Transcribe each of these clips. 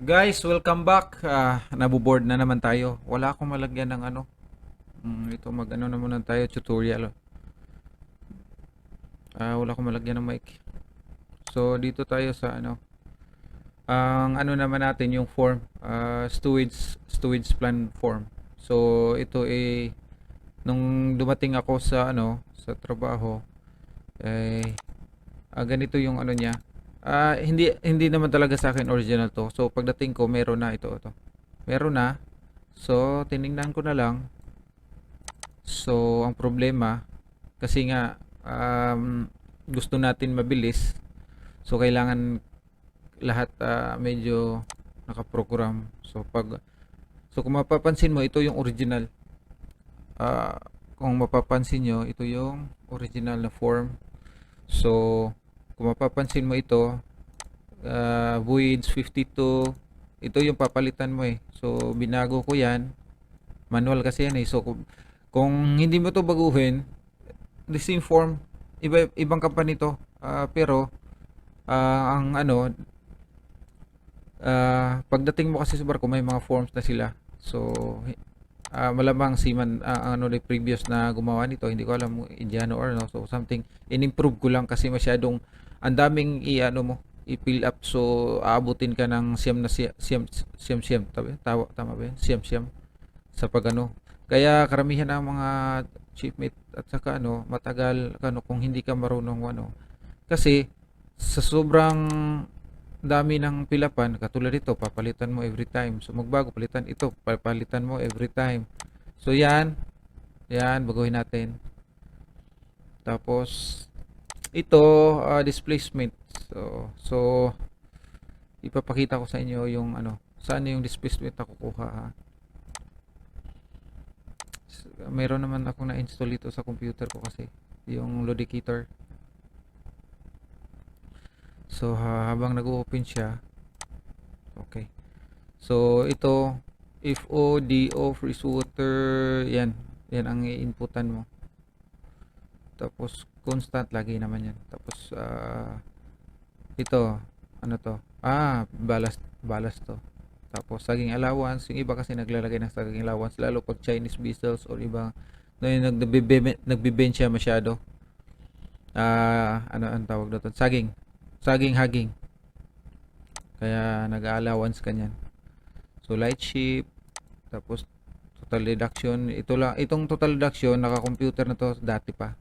Guys, welcome back. Naboboard na naman tayo. Wala akong malagyan ng ano. Ito mag-ano na muna tayo, tutorial. Wala akong malagyan ng mic. So, dito tayo sa ano. Ang ano naman natin yung form. Stowage plan form. So, ito nung dumating ako sa ano, sa trabaho, eh, ganito yung ano niya. Hindi naman talaga sa akin original to. So, pagdating ko, meron na ito. Meron na. So, tiningnan ko na lang. So, ang problema, kasi nga, gusto natin mabilis. So, kailangan lahat medyo nakaprogram. So, kung mapapansin mo, ito yung original. Kung mapapansin nyo, ito yung original na form. So, kung mapapansin mo ito, voids 52, ito yung papalitan mo eh. So, binago ko yan. Manual kasi yan eh. So, kung hindi mo to baguhin, the same form, ibang company to. Pero, ang ano, pagdating mo kasi sa barko, may mga forms na sila. So, malamang si ano, the previous na gumawa nito, hindi ko alam, Indiano or no. So, something, in-improve ko lang kasi masyadong, ang daming ano mo, i-fill up. So, aabutin ka ng siyam na siyam. Tama ba yun? Siyam sa pagano. Kaya karamihan ng mga shipmate at saka ano, matagal ano kung hindi ka marunong ano. Kasi sa sobrang dami ng pilapan, katulad ito, papalitan mo every time. So magbago, palitan ito, papalitan mo every time. So yan, baguhin natin. Tapos ito, displacement. So ipapakita ko sa inyo yung ano, saan yung displacement na kukuha ha. Meron naman ako na-install ito sa computer ko kasi yung Loadicator. So habang nag-open siya, okay. So ito, if ODO freeze water, yan ang i-inputan mo. Tapos constant lagi naman yan. Tapos ito, ano to? Ballast to. Tapos saging allowance, yung iba kasi naglalagay ng saging allowance lalo pag Chinese vessels or iba na yung nagbe-bench siya masyado. Ano ang tawag doon? Saging haging. Kaya nag-allowance kanyan. So light ship, tapos total deduction, itong total deduction naka-computer na to dati pa.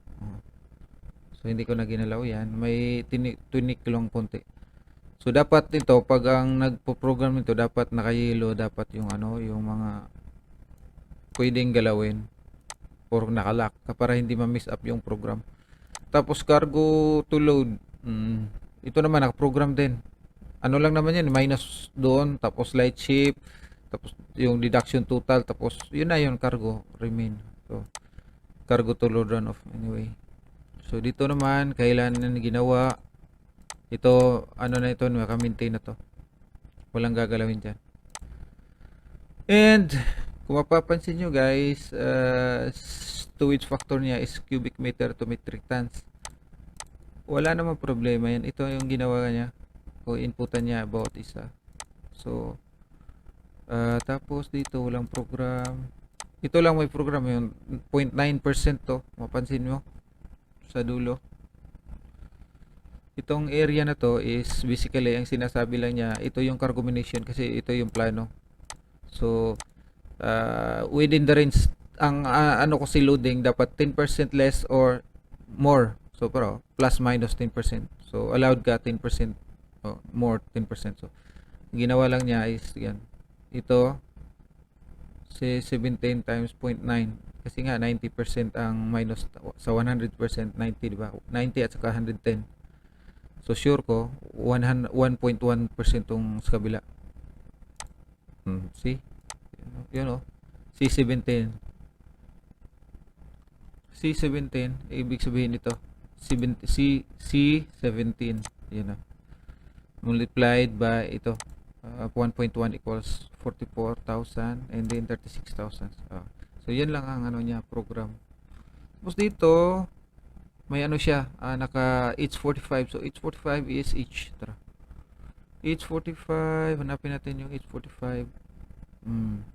So hindi ko na ginalaw yan. May tunik lang konti. So dapat ito pag ang nagpo-program nito dapat naka-yellow, dapat yung ano, yung mga pwedeng galawin or nakalock para hindi ma-miss up yung program. Tapos cargo to load. Ito naman naka-program din. Ano lang naman yan, minus doon, tapos light ship, tapos yung deduction total, tapos yun na yun, cargo remain. So cargo to load run off anyway. So dito naman kailan na ginawa ito, ano na ito, naka-maintain na to, walang gagalawin dyan. And kung mapapansin nyo guys, stowage factor niya is cubic meter to metric tons. Wala namang problema yan. Ito yung ginawa niya, o inputan niya about isa. So tapos dito walang program. Ito lang may program, yung 0.9% to, mapansin mo sa dulo. Itong area na to is basically ang sinasabi lang niya, ito yung cargo munition kasi ito yung plano. So within the range, ang ano ko si loading dapat 10% less or more. So pero plus minus 10%. So allowed ka 10% more 10%. So ginawa lang niya is yan. Ito si 17 times 0.9 kasi nga 90% ang minus sa 100%, 90 di ba? 90 at saka 110. So sure ko 1.1% tong sa kabila. See? Yun oh. C17. C17, ibig sabihin nito C17. Yun oh. Multiplied by ito 1.1 equals 44,000 and then 36,000. So yan lang ang ano niya, program. Tapos dito may ano siya, naka H45. So H45 is H. Tara. H45, hanapin natin yung H45. Hmm.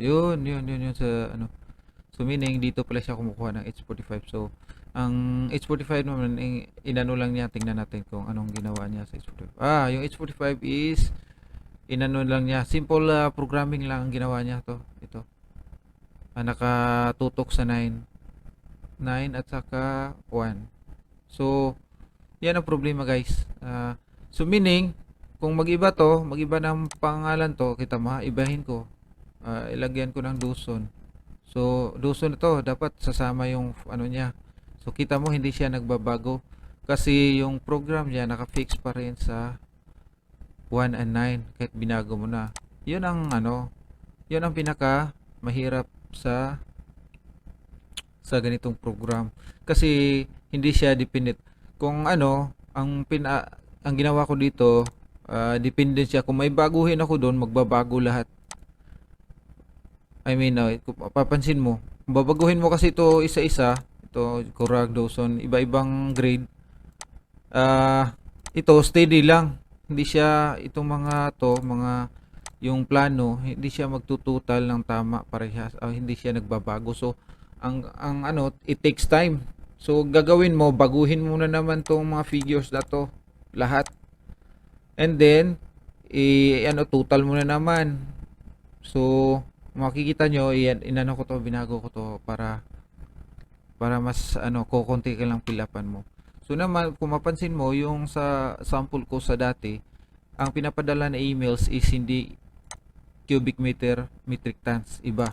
Yun sa ano. So meaning dito pala siya kumukuha ng H45. So ang H45 naman inano lang niya, tingnan natin kung anong ginawa niya sa H45. Yung H45 is inano lang niya, simple programming lang ang ginawa niya to. Ito. Nakatutok sa 9 at saka 1. So yan ang problema guys. So meaning kung mag-iba ng pangalan to, kita mo, ibahin ko. Ilagyan ko ng Dawson. So, Dawson ito, dapat sasama yung ano niya. So, kita mo hindi siya nagbabago kasi yung program niya naka-fix pa rin sa 1 and 9 kahit binago mo na. 'Yun ang ano, 'yun ang pinaka mahirap sa ganitong program kasi hindi siya dependent. Kung ano, ang ginawa ko dito, dependent siya. Kung may baguhin ako doon, magbabago lahat. I mean, kung papansin mo, kung babaguhin mo kasi ito isa-isa, ito, Corag, Dawson, iba-ibang grade, ito, steady lang. Hindi siya, itong yung plano, hindi siya magtututal ng tama parehas, hindi siya nagbabago. So, ang ano, it takes time. So, gagawin mo, baguhin mo na naman tong mga figures na to, lahat. And then, total mo na naman. So, makikita nyo, inano ko to, binago ko to para mas kukonti ka lang pilapan mo. So naman, kung mapansin mo, yung sa sample ko sa dati, ang pinapadala na emails is hindi cubic meter, metric tons, iba.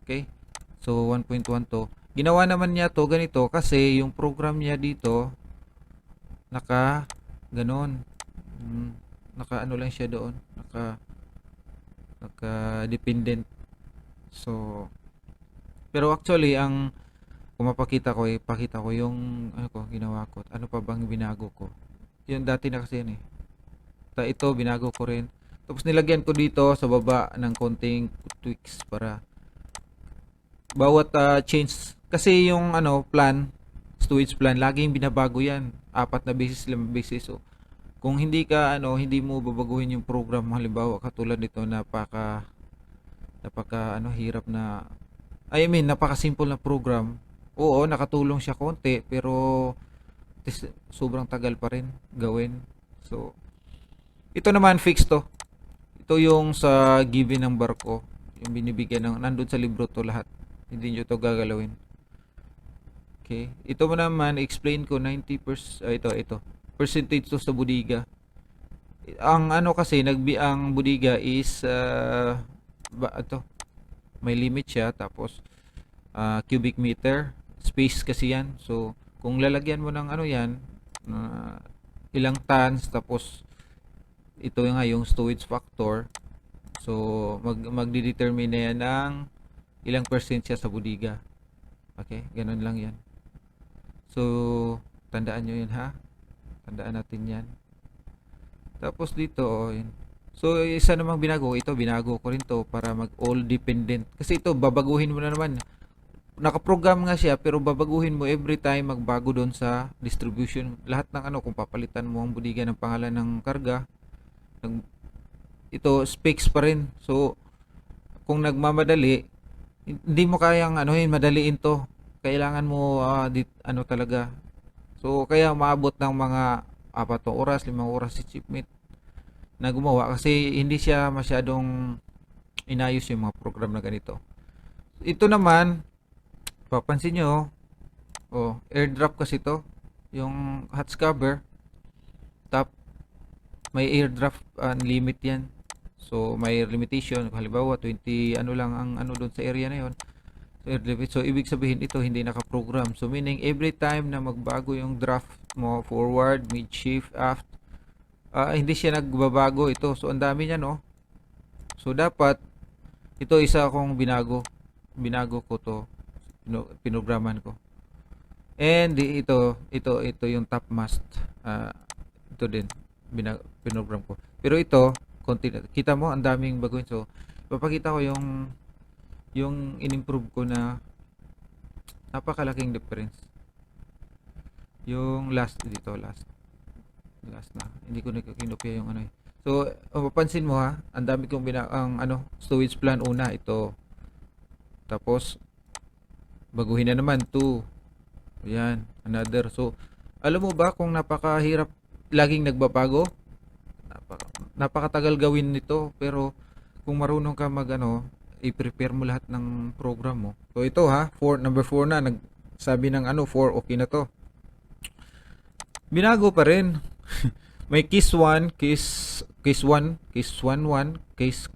Okay? So 1.1 to. Ginawa naman niya to ganito kasi yung program niya dito naka ganon. Naka ano lang siya doon, naka dependent. So pero actually kung mapakita ko, ipakita ko yung ginawa ko. Ano pa bang binago ko? Yung dati na kasi yan eh. Ito binago ko rin. Tapos nilagyan ko dito sa baba ng konting tweaks para bawat change kasi yung storage plan laging binabago yan. 4 na beses, 5 beses. So kung hindi hindi mo babaguhin yung program, halimbawa katulad nito, napaka hirap na, napaka-simple na program. Oo, nakatulong siya konti pero sobrang tagal pa rin gawin. So ito naman fix to. Ito yung sa given ng barko, yung binibigyan nandun sa libro to lahat. Hindi nyo to gagalawin. Okay. Ito mo naman explain ko 90%, ito. Percentage to sa bodega. Ang kasi ang bodega is may limit siya, tapos cubic meter space kasi yan. So kung lalagyan mo ng yan, ilang tons, tapos ito yung storage factor, so magdi-determine na yan ng ilang percent siya sa bodega. Okay, ganun lang yan. So tandaan nyo yun, ha, tandaan natin yan. Tapos dito yun. So isa namang binago ko rin to para mag all dependent kasi ito babaguhin mo na naman. Nakaprogram nga siya pero babaguhin mo every time, magbago doon sa distribution. Lahat ng kung papalitan mo ang bodega ng pangalan ng karga, ito specs pa rin. So kung nagmamadali, hindi mo kayang madaliin to. Kailangan mo talaga. So kaya maabot ng mga 4 oras, 5 oras si Chipmate na gumawa kasi hindi siya masyadong inayos yung mga program na ganito. Ito naman, papansin nyo, airdrop kasi to, yung hot cover, may airdrop limit yan. So may limitation, halimbawa 20 lang ang doon sa area na yon. So ibig sabihin ito hindi naka-program. So meaning every time na magbago yung draft mo, forward, mid, shift, aft, hindi siya nagbabago ito. So ang dami niya, no? So dapat ito isa akong binago ko to, pinograman ko. And ito yung top mast. Ito din pinogram ko. Pero ito, kita mo ang daming baguhin. So ipapakita ko yung in-improve ko na napakalaking difference. Yung last. Last na. Hindi ko na kinopya yung ano eh. So, mapapansin mo ha, ang dami kong ang ano, storage plan una, ito. Tapos, baguhin na naman, 2. Ayan, another. So, alam mo ba kung napakahirap laging nagbabago? Napakatagal gawin nito, pero kung marunong ka mag ano, i-prepare mo lahat ng program mo. So, ito ha, number 4 na, nagsabi ng ano, 4, okay na to. Binago pa rin. May case 1, case 1, case 1, 1, case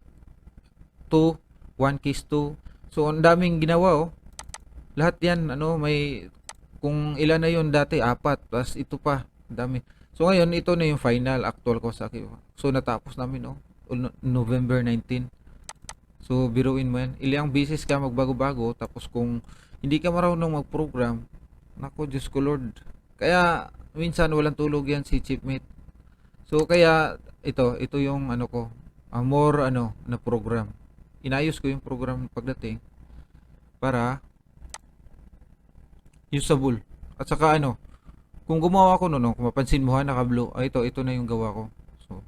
2, 1, case 2. So, ang daming ginawa oh. Lahat yan, ano, may, kung ilan na yun dati, 4, plus ito pa, dami. So, ngayon, ito na yung final, actual ko sa akin. So, natapos namin, oh, November 19. So, biruin mo yan. Ilang beses ka magbago-bago, tapos kung hindi ka marunong mag-program, nako, Diyos ko Lord. Kaya, minsan, walang tulog yan si Chipmate. So, kaya, ito yung, ano ko, more, ano, na program. Inayos ko yung program pagdating, para, usable. At saka ano, kung gumawa ko noon, kung mapansin mo ha, naka-blue, ito na yung gawa ko. So,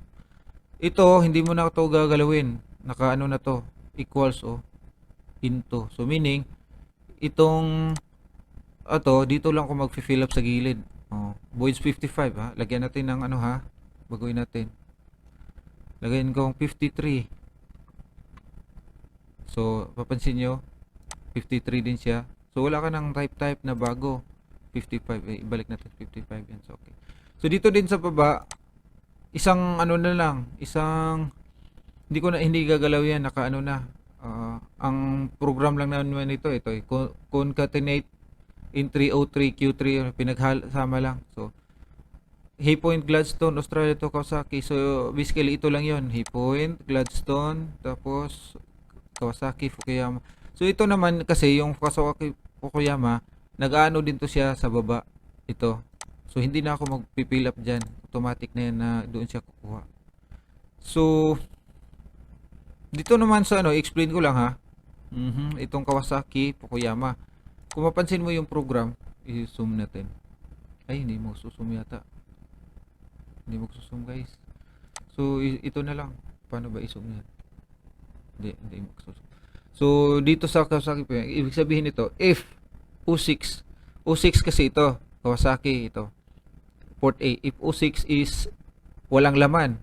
ito, hindi mo na ito gagalawin. Naka ano na to, equals into. So, meaning, itong, dito lang ako mag-fill up sa gilid. Voids 55 ha. Lagyan natin ng ano ha, baguhin natin. Lagyan ko 53. So, papansin nyo, 53 din siya. So, wala ka ng type na bago. 55. Ibalik natin 55 yan. So, okay. So, dito din sa baba, isang ano na lang, hindi gagalaw yan, naka ano na. Ang program lang naman ito concatenate in 303 Q3, pinagsama lang. So, Haypoint, Gladstone, Australia to Kawasaki. So, basically, ito lang yon. Haypoint, Gladstone, tapos Kawasaki, Fukuyama. So, ito naman kasi yung Kawasaki, Fukuyama, nag-ano din to siya sa baba. Ito. So, hindi na ako mag-fill up dyan. Automatic na yan na doon siya kukuha. So, dito naman sa ano, explain ko lang ha. Itong Kawasaki, Fukuyama. Kung mapansin mo yung program, i-zoom natin. Ay, hindi mo susum yata. Hindi mo susum guys. So, ito na lang. Paano ba i-zoom yan? Hindi mo susum. So, dito sa Kawasaki, ibig sabihin ito, if O6, O6 kasi ito, Kawasaki ito, port A. If O6 is walang laman,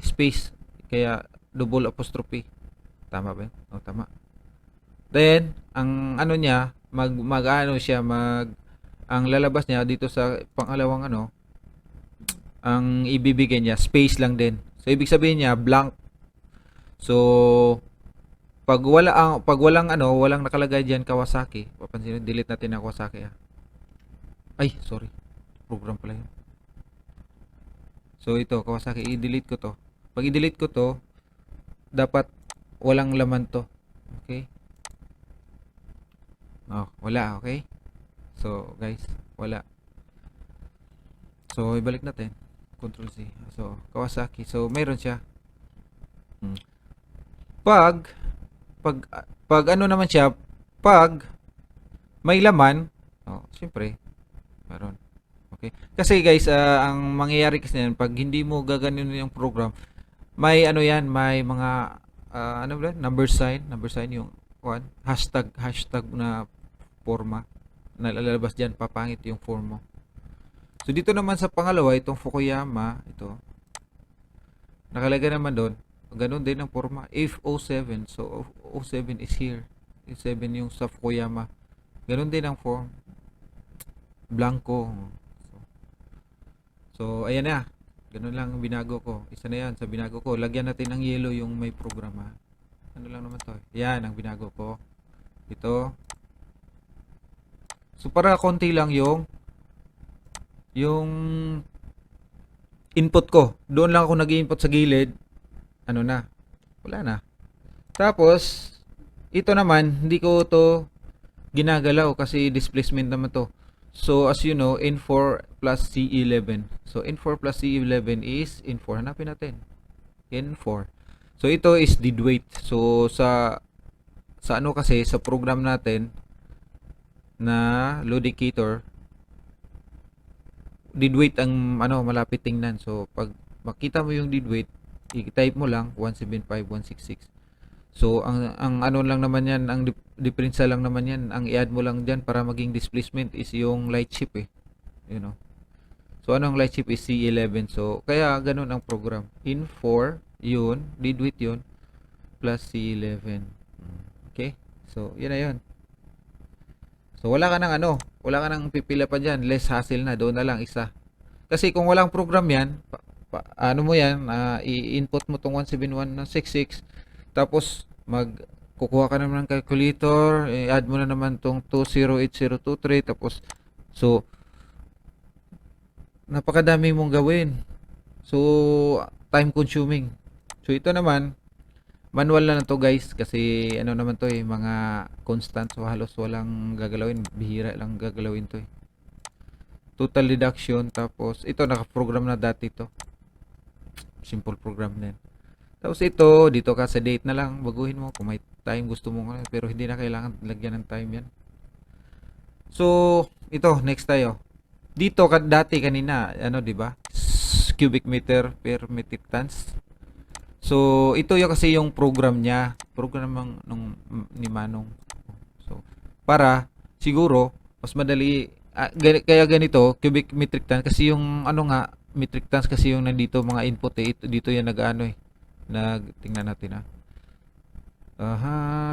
space, kaya double apostrophe. Tama ba yun? Tama. Then, ang ano niya, ang lalabas niya dito sa pangalawang ano, ang ibibigay niya, space lang din. So, ibig sabihin niya, blank. So, pag walang nakalagay diyan Kawasaki, papansin niyo, delete natin ang Kawasaki. Ay, sorry. Program pala 'yun. So ito, Kawasaki, i-delete ko 'to. Pag i-delete ko 'to, dapat walang laman 'to. Okay? Wala, okay? So, guys, wala. So, ibalik natin. Control C. So, Kawasaki. So, mayroon siya. Pag ano naman siya, pag may laman, siyempre, meron. Okay? Kasi guys, ang mangyayari kasi yan, pag hindi mo gaganon yung program, may ano yan, may mga number sign yung hashtag na forma na lalabas diyan, papangit yung form mo. So dito naman sa pangalawa, itong Fukuyama, ito. Nakalagay naman doon, ganun din ang forma. If O7, so O7 is here. O7 yung sa Fukuyama. Ganun din ang form. Blanco. So ayan na. Ganun lang ang binago ko. Isa na yan sa binago ko. Lagyan natin ng yellow yung may programa. Ano lang naman to. Yan ang binago ko. Ito. So para konti lang yung input ko. Doon lang ako nag-input sa gilid. Ano na? Wala na. Tapos, ito naman, hindi ko to ginagalaw kasi displacement naman to. So, as you know, N4 plus C11. So, N4 plus C11 is N4. Hanapin natin. N4. So, ito is dead weight. So, sa ano kasi, sa program natin na load indicator, dead weight ang ano malapit tingnan. So pag makita mo yung dead weight, i-type mo lang 175,166. So ang ano lang naman yan, ang diferensya lang naman yan, ang i-add mo lang diyan para maging displacement is yung light ship eh, you know. So anong light ship is C11. So kaya ganun ang program. In 4, yun, dead weight yun, plus C11. Okay? So yun na yun. So wala ka nang ano, wala ka nang pipila pa diyan, less hassle na, doon na lang isa. Kasi kung walang program yan, ano mo yan, i-input mo tong 171.66, tapos kukuha ka naman ng calculator, i-add mo na naman tong 208023, tapos, so, napakadami mong gawin. So, time consuming. So, ito naman, manual na to guys, kasi ano naman to mga constant, so halos walang gagalawin, bihira lang gagalawin to Total deduction, tapos ito naka-program na dati to. Simple program na yan. Tapos ito, dito ka sa date na lang, baguhin mo kung may time gusto mo, pero hindi na kailangan lagyan ng time yan. So, ito, next tayo. Dito, dati kanina, ano, di ba? Cubic meter per metric tons. So, ito yung kasi yung program niya. Program ni Manong. So, para, siguro, mas madali, kaya ganito, cubic metric ton, kasi yung, ano nga, metric tons kasi yung nandito mga input dito yan nag-ano tingnan natin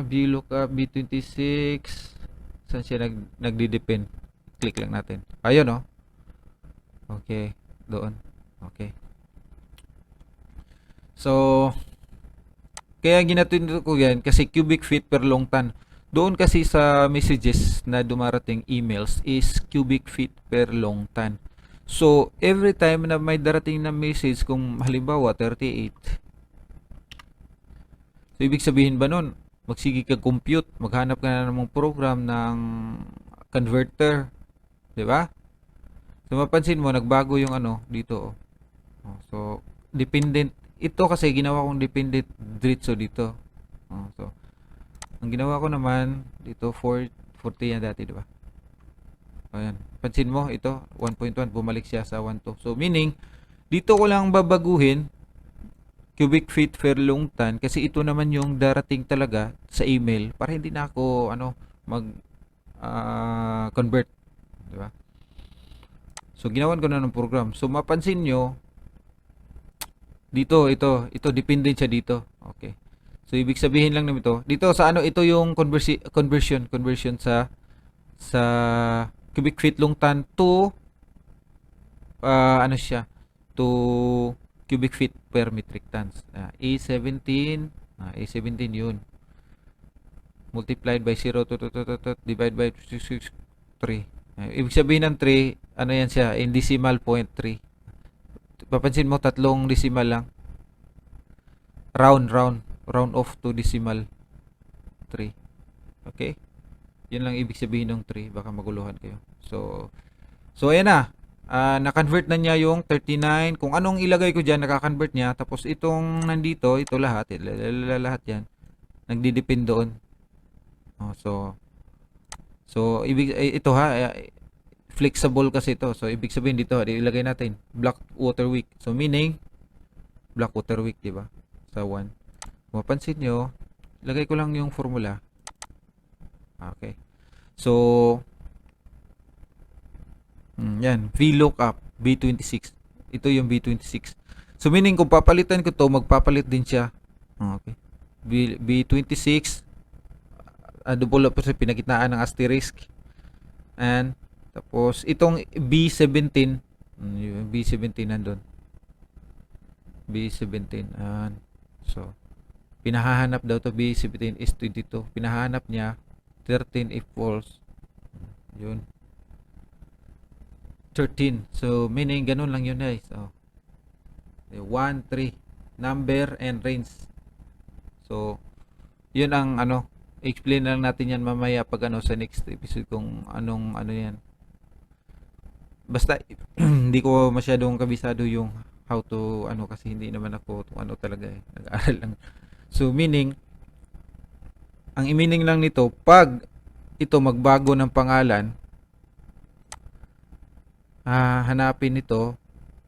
VLOOKUP, B26, saan siya nagdi-depend, click lang natin, ayun okay, doon, okay. So kaya ginatito ko yan kasi cubic feet per long ton. Doon kasi sa messages na dumarating emails is cubic feet per long ton. So, every time na may darating na message, kung halimbawa 38, so ibig sabihin ba nun, magsige ka compute, maghanap ka na namang program ng converter, di ba? So, mapansin mo, nagbago yung ano dito. So, dependent, ito kasi ginawa kong dependent diretso dito. So, ang ginawa ko naman dito, 40 yan dati, di ba? Ayan. Pansin mo, ito, 1.1, bumalik siya sa 1.2. So, meaning, dito ko lang babaguhin, cubic feet per long ton, kasi ito naman yung darating talaga sa email, para hindi na ako, convert. Diba? So, ginawan ko na ng program. So, mapansin nyo, dito, ito, dependent siya dito. Okay. So, ibig sabihin lang naman ito, dito sa ito yung conversion sa cubic feet long ton to siya to cubic feet per metric tons. A17 A17 yun, multiplied by 0 divide by 3. Ibig sabihin ng 3, ano yan siya, in decimal point 3. Papansin mo, tatlong decimal lang, round off to decimal 3. Okay, yun lang ibig sabihin ng 3, baka maguluhan kayo. So ayan na, na-convert na niya yung 39, kung anong ilagay ko dyan, naka-convert niya, tapos itong nandito, ito lahat yan, nagdidepend doon. So ito flexible kasi ito, so ibig sabihin dito, ilagay natin, Black Water Week, so meaning, Black Water Week, diba, sa 1. Mapansin nyo, ilagay ko lang yung formula. Okay. So, yan, VLOOKUP, B26. Ito yung B26. So, meaning kung papalitan ko to, magpapalit din siya. Okay. B26, double up sa pinagitnaan ng asterisk. And, tapos, itong B17, yung B17 nandun. B17. So, pinahahanap daw to B17 is 22. Pinahahanap niya 13 if false. Yun. 13. So, meaning, ganun lang yun guys. 1, 3. Number and range. So, yun ang explain lang natin yan mamaya pag sa next episode kung anong yan. Basta, hindi ko masyadong kabisado yung how to, kasi hindi naman ako talaga nag-aaral lang. So, meaning, ang meaning lang nito, pag ito magbago ng pangalan, hanapin ito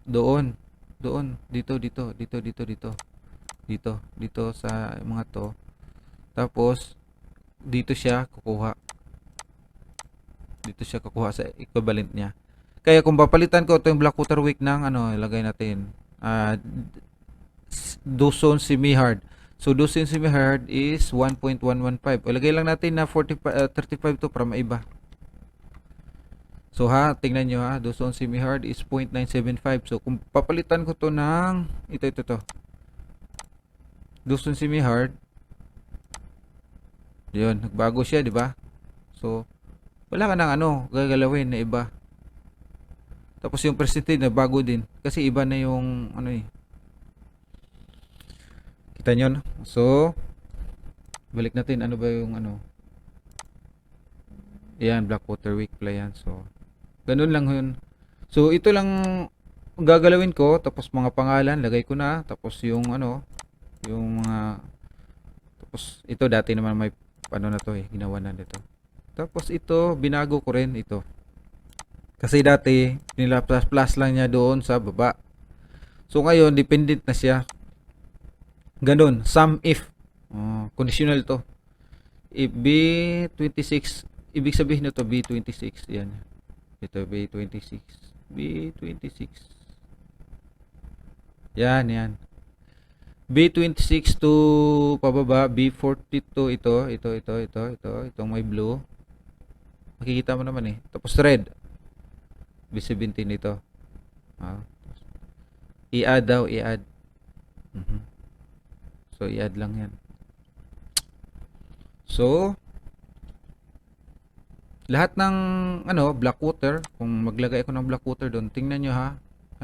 doon. Doon, dito sa mga to. Tapos dito siya kukuha. Dito siya kukuha sa equivalent niya. Kaya kung papalitan ko ito yung Blackwater Wick ng ano, ilagay natin Dawson semi-hard. So Dawson semi-hard is 1.115. Ilagay lang natin na 35 to para maiba. So tingnan nyo Dawson semi-hard is 0.975. So kung papalitan ko to ng ito to. Dawson semi-hard. Yun, nagbago siya, di ba? So wala ka nang gagalawin na iba. Tapos yung percentage na bago din kasi iba na yung kita nyo, no? So balik natin ano ba yung yan, Blackwater Wick pala yan. So ganun lang yun. So ito lang gagalawin ko, tapos mga pangalan lagay ko na, tapos yung yung mga tapos ito dati naman may na to ginawa na dito. Tapos ito binago ko rin ito. Kasi dati nila plus lang niya doon sa baba. So ngayon dependent na siya. Ganun, sum if. Conditional to. If B26, ibig sabihin nito B26, yan. Ito B26. B26. Yan. B26 to pababa, B42 ito, itong may blue. Makikita mo naman Tapos red. B17 ito. I-add daw, i-add. So i-add lang yan. So lahat ng Blackwater, kung maglagay ako ng Blackwater doon, tingnan nyo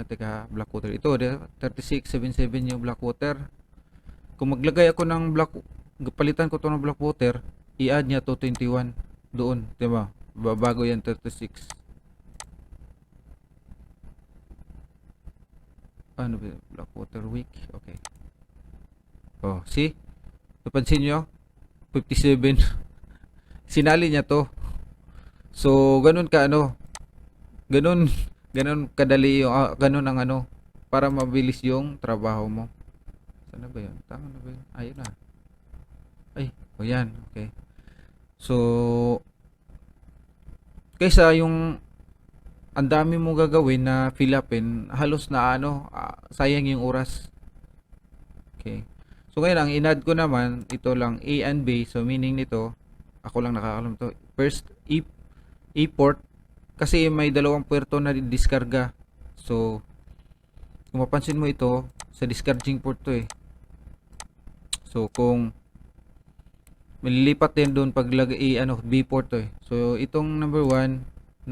teka, Blackwater ito 3677 yung Blackwater. Kung maglagay ako ng palitan ko to ng Blackwater, i-add niya to 21 doon, diba? Bago yan 36. Ano ba? Blackwater Wick. Okay. See? Napansin nyo? 57. Sinali niya to. So, ganun ganun kadali yung, ganun ang para mabilis yung trabaho mo. Sana ba yun? Tama na ba yun? Ayun na. Yan. Okay. So, kaysa yung ang dami mong gagawin na fill upin, halos na sayang yung oras. Okay. So ngayon ang in-add ko naman, ito lang A and B. So meaning nito, ako lang nakakalam to. First, E-port kasi may dalawang puerto na diskarga. So kung mapansin mo ito, sa discarging port to So kung malilipat din doon pag B port to So itong number 1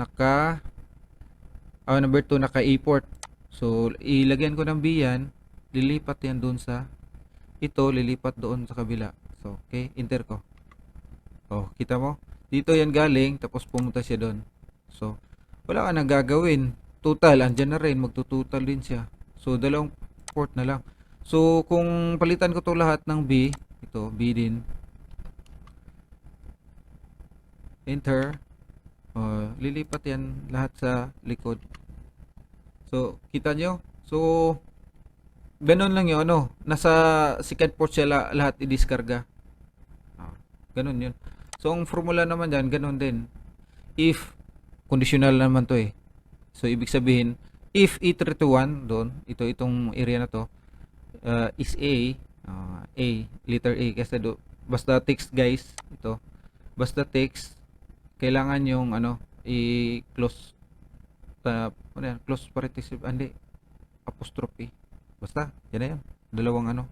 number 2 naka E-port. So ilagyan ko ng B yan, lilipat yan doon sa lilipat doon sa kabila. So okay, enter ko. Kita mo? Dito yan galing, tapos pumunta siya doon. So wala ka nang gagawin. Total, andyan na rin, magtutotal din siya. So dalawang port na lang. So kung palitan ko to lahat ng B, ito B din. Enter. Lilipat yan lahat sa likod. So kita nyo? So ganun lang yun nasa second port siya lahat i-diskarga. Ganun yun. So ang formula naman dyan, ganun din. If conditional naman to So ibig sabihin, if E31 doon, itong area na to is A, letter A kasi basta text guys, basta text, kailangan yung i-close close participle, apostrophe. Basta, yan na yan. Dalawang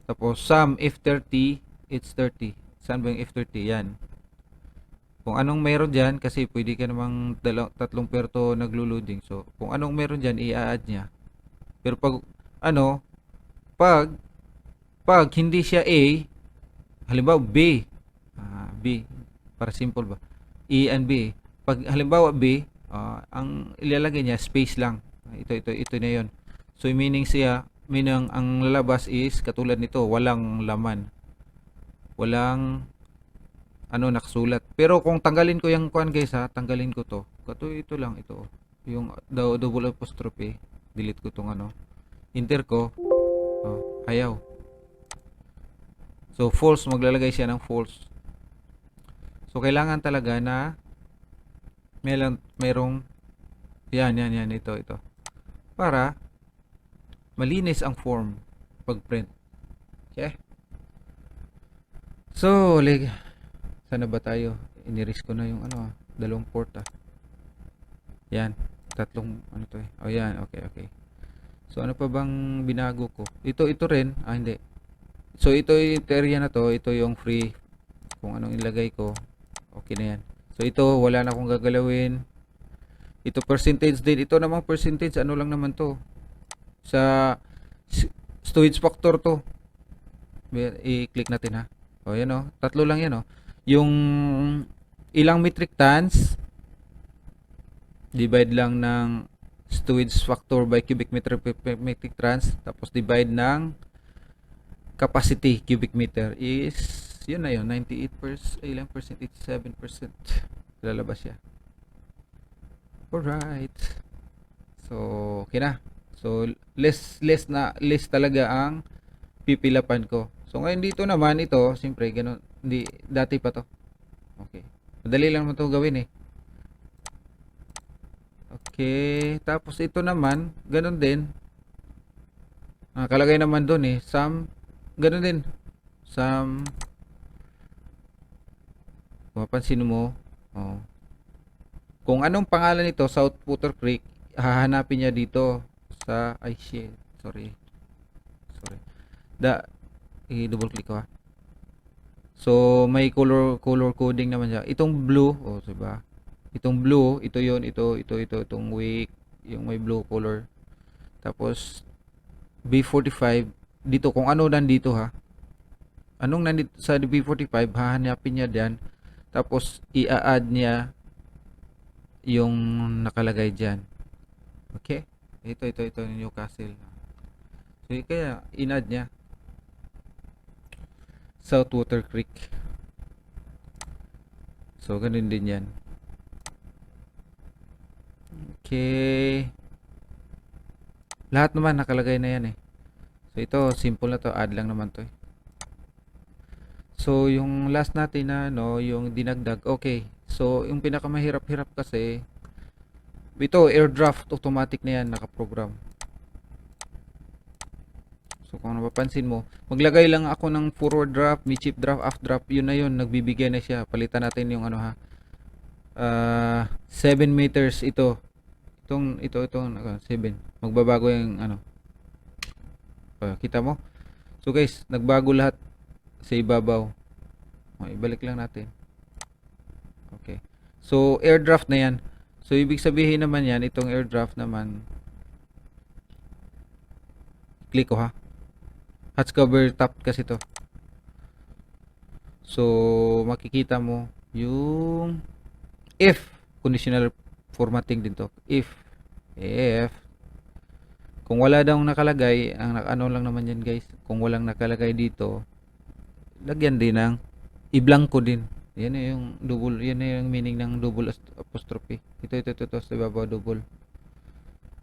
Tapos, sum if 30, it's 30. Saan ba yung if 30? Yan. Kung anong meron dyan, kasi pwede ka namang tatlong puerto naglo-loading. So, kung anong meron dyan, i-add niya. Pero pag hindi siya A, halimbawa B, B, para simple ba? E and B. Pag halimbawa B, ang ilalagay niya, space lang. Ito na yun. So, meaning ang lalabas is, katulad nito, walang laman. Walang nakasulat. Pero kung tanggalin ko yung guys tanggalin ko to. Kato ito lang ito. Yung double apostrophe. Delete ko tong ano. Enter ko. Oh, ayaw. So false, maglalagay siya ng false. So kailangan talaga na merong yan ito. Para malinis ang form pag print. Okay? So, sana ba tayo? Iniris ko na yung ano, dalawang port ah. Yan, tatlong ano to eh. Oh, yan, okay. So, ano pa bang binago ko? Ito rin, hindi. So, ito yung area na to, ito yung free. Kung anong ilagay ko, okay na yan. So, ito, wala na akong gagalawin. Ito percentage din. Ito namang percentage, ano lang naman to. Sa storage factor to. I-click natin ha. O, yan o. Tatlo lang yan o. Yung ilang metric tons, divide lang ng storage factor by cubic meter per metric tons, tapos divide ng capacity cubic meter is, yun na yun, 98%, ilang percent, 87%. Lalabas siya. Alright. So, okay na. So, less talaga ang pipilapan ko. So, ngayon dito naman, ito, siyempre, ganun, hindi, dati pa to. Okay. Madali lang mo to gawin eh. Okay. Tapos, ito naman, ganun din. Nakalagay naman doon eh. Ganun din. Mapansin mo, oh. Kung anong pangalan nito, South Potter Creek, hahanapin niya dito sa, ay shit, sorry. I-double click ko ha. So, may color coding naman siya. Itong blue, diba? Itong blue, ito itong weak, yung may blue color. Tapos, B45, dito, kung ano nandito ha. Anong nandito sa B45, hahanapin niya diyan. Tapos, i-add niya yung nakalagay diyan. Okay? Ito, Newcastle. So, kaya, in-add niya. South Water Creek. So, ganun din yan. Okay. Lahat naman nakalagay na yan eh. So, ito, simple na to. Add lang naman to eh. So, yung last natin na, yung dinagdag. Okay. So, yung pinakamahirap-hirap kasi, ito, airdraft, automatic na yan, nakaprogram. So, kung napapansin mo, maglagay lang ako ng forward draft, midship draft, aft draft, yun na yun, nagbibigay na siya. Palitan natin yung ano ha. 7 meters ito. Ito, 7. Magbabago yung ano. Kita mo? So guys, nagbago lahat sa ibabaw. Ibalik lang natin. Okay. So, air draft na yan. So, ibig sabihin naman yan, itong air draft naman, click ko ha. Hatch cover top kasi to. So, makikita mo yung if conditional formatting din to. If kung wala daw nakalagay, ang ano lang naman yan guys, kung walang nakalagay dito, lagyan din ng i-blanco din. Yan yung double, yan yung meaning ng double apostrophe. Ito sa ibabaw double.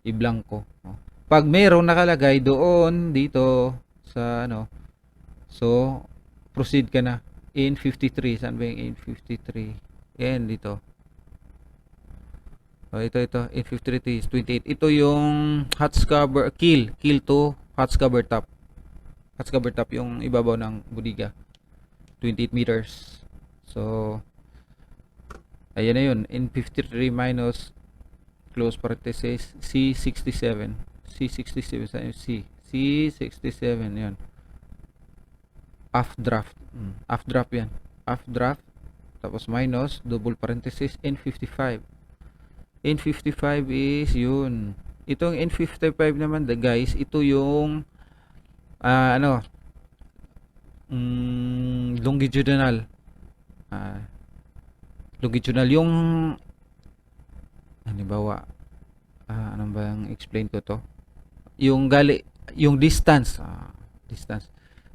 I-blanco. Pag mayroong nakalagay doon dito sa ano, so proceed ka na in 53. Saan ba yung in 53? Yan dito. Ito in 53 is 28. Ito yung hatch cover kill to hatch cover top. Hatch cover top yung ibabaw ng budiga. 28 meters. So ayan na yun, in 53 minus close parenthesis C67 C67 yan. Aft draft yan. Aft draft tapos minus double parenthesis N55. N55 is yun. Itong N55 naman guys, ito yung longitudinal. Longitudinal yung halimbawa ano bang explain ko to? Yung distance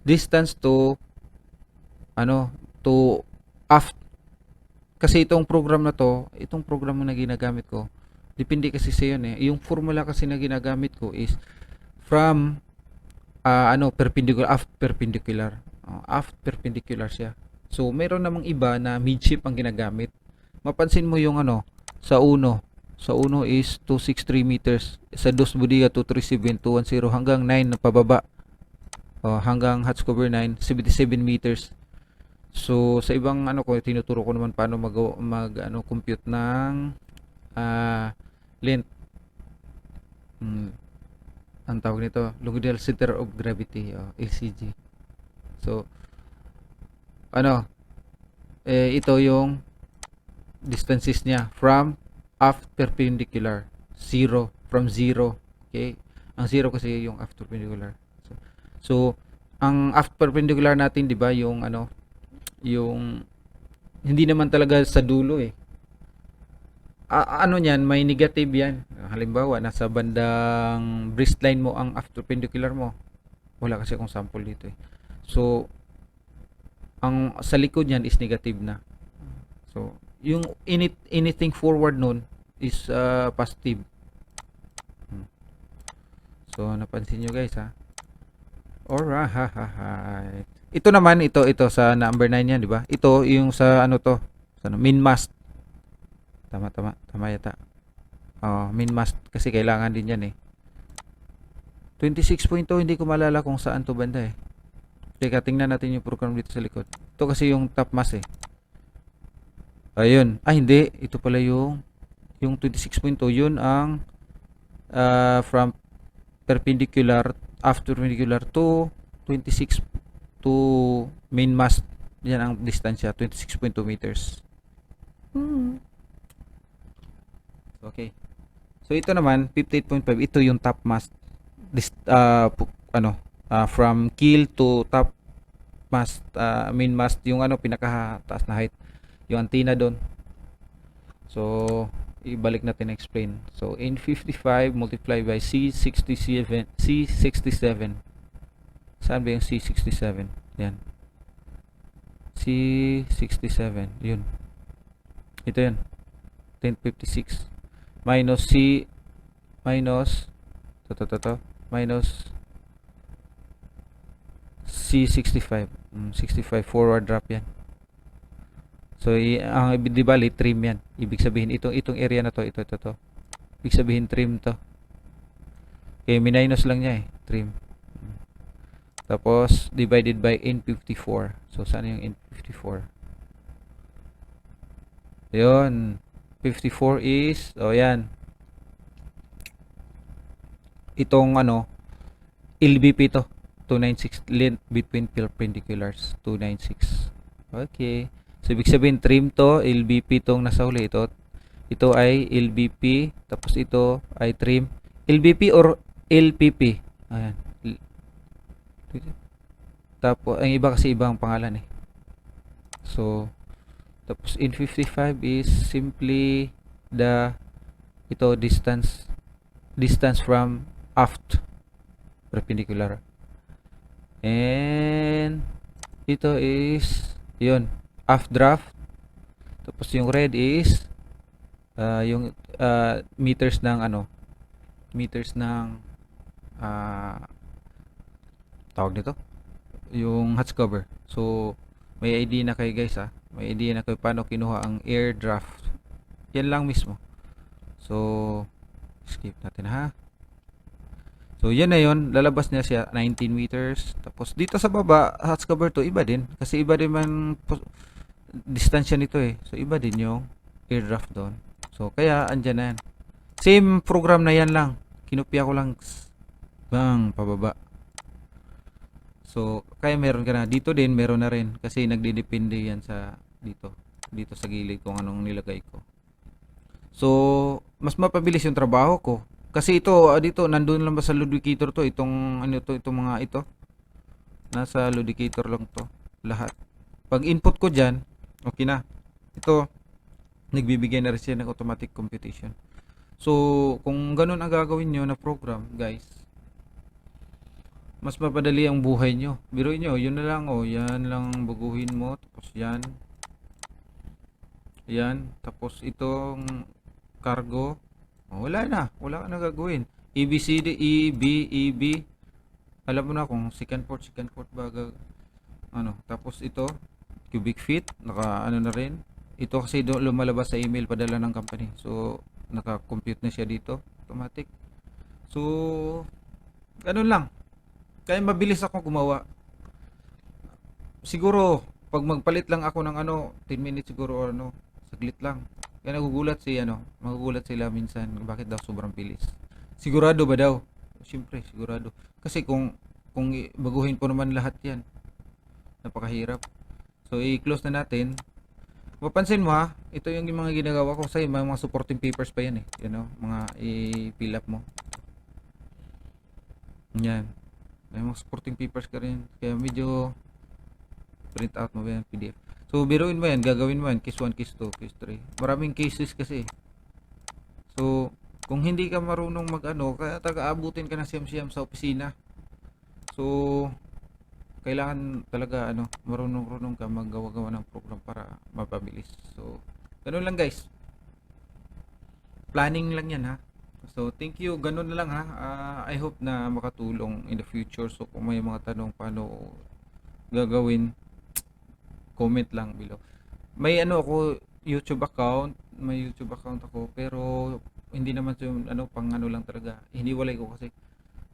distance to to aft kasi itong program na to, itong program na ginagamit ko, depende kasi sa yun eh. Yung formula kasi na ginagamit ko is from perpendicular, aft perpendicular. Aft perpendicular siya. So, meron namang iba na midship ang ginagamit. Mapansin mo yung sa uno. Sa uno is 263 meters. Sa dos bodega 237, 210 hanggang 9 na pababa. Hanggang hatch cover 9, 77 meters. So, sa ibang tinuturo ko naman paano compute ng length. Ang tawag nito, longitudinal center of gravity, LCG. So, ito yung distances niya from aft perpendicular, from 0. Okay? Ang 0 kasi yung aft perpendicular. So, ang aft perpendicular natin, 'di ba, yung yung hindi naman talaga sa dulo eh. Niyan, may negative yan. Halimbawa, nasa bandang breastline mo ang aft perpendicular mo. Wala kasi akong sample dito eh. So, ang sa likod niyan is negative na. So, yung anything forward nun is positive. So, napansin nyo guys ha. Alright. Ito naman, ito sa number 9 yan, di ba? Ito yung sa sa min mast. Tama yata. Min mast kasi kailangan din yan eh. 26.2, hindi ko malala kung saan to banda eh. Teka, tingnan natin yung program dito sa likod. Ito kasi yung top mast eh. Ayun. Hindi. Ito pala yung 26.2. Yun ang from perpendicular, after perpendicular to 26 to main mast. Yan ang distansya. 26.2 meters. Okay. So, ito naman, 58.5. Ito yung top mast. From keel to top mast, main mast, yung pinakataas na height, yung antenna doon. So, ibalik natin explain. So, in 55 multiply by C67. Saan ba yung C67? Yan. C67. Yun. Ito yun. 1056. Minus C minus minus C65. 65 forward drop yan. So, ang di bali trim yan. Ibig sabihin itong area na to, ito. Ibig sabihin trim to. Okay, minus lang niya eh, trim. Tapos divided by N54. So, saan yung N54? Ayun. 54 is yan. Itong LBP to. 296 length between perpendiculars. 296. Okay. So, ibig sabihin, trim to, LBP tong nasa huli. Ito ay LBP, tapos ito ay trim. LBP or LPP. Ayan. Tapos, ang iba kasi ibang pangalan eh. So, tapos N55 is simply distance from aft perpendicular. And, ito is, yun, aft draft. Tapos yung red is yung meters ng tawag nito, yung hatch cover. So may idea na kayo guys may idea na kayo paano kinuha ang air draft. Yan lang mismo. So skip natin ha. So yan na yun, lalabas niya siya 19 meters. Tapos dito sa baba, hatch cover to, iba din kasi iba din man distansya nito eh. So, iba din yung air draft doon. So, kaya andyan na yan. Same program na yan lang. Kinopya ko lang pababa. So, kaya meron ka na. Dito din, meron na rin. Kasi nagdidepende yan sa dito sa gilid kung anong nilagay ko. So, mas mapabilis yung trabaho ko. Kasi ito, dito, nandun lang ba sa ludicator to? Itong mga ito. Nasa ludicator lang to. Lahat. Pag input ko dyan, okay na. Ito, nagbibigay na rin siya ng automatic computation. So, kung ganun ang gagawin nyo na program, guys, mas mapadali ang buhay nyo. Biruin nyo, yun na lang, yan lang baguhin mo, tapos yan. Yan. Tapos itong cargo. Oh, wala na. Wala ka na gagawin. EBCD, EB, EB. Alam mo na kung second port ba ano. Tapos ito, cubic feet, naka ano na rin. Ito kasi lumalabas sa email padala ng company. So, naka-compute na siya dito, automatic. So, ganun lang. Kaya mabilis ako gumawa. Siguro, pag magpalit lang ako ng ano, 10 minutes siguro or ano, saglit lang. Kaya magugulat sila minsan, bakit daw sobrang bilis. Sigurado ba daw? Siyempre, sigurado. Kasi kung baguhin po naman lahat 'yan, napakahirap. So, i-close na natin. Mapansin mo ha, ito yung mga ginagawa ko sa mga supporting papers pa yan eh. Mga i-fill up mo. Yan. May mga supporting papers ka rin. Kaya medyo print out mo ba yan, PDF. So, biruin mo yan, gagawin mo yan, case 1, case 2, case 3. Maraming cases kasi. So, kung hindi ka marunong mag-ano, kaya taga-abutin ka ng siyam-siyam sa opisina. So, kailangan talaga marunong-runong ka maggawa-gawa ng program para mapabilis. So, ganun lang guys. Planning lang yan ha. So, thank you. Ganun na lang ha. I hope na makatulong in the future. So, kung may mga tanong paano gagawin, comment lang below. May may YouTube account ako, pero hindi naman yung pang ano lang talaga. Hiniwalay ko kasi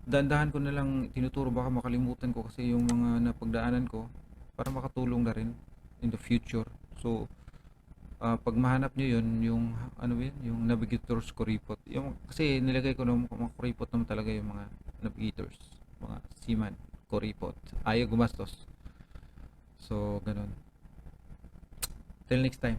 dahan-dahan ko na lang tinuturo, baka makalimutan ko kasi yung mga napagdaanan ko para makatulong na rin in the future. So, pag mahanap nyo yun, yung ano ba yun, yung navigators kuripot. Yung, kasi nilagay ko ng mga kuripot naman talaga yung mga navigators, mga seaman, kuripot. Ayaw gumastos. So, ganun. Till next time.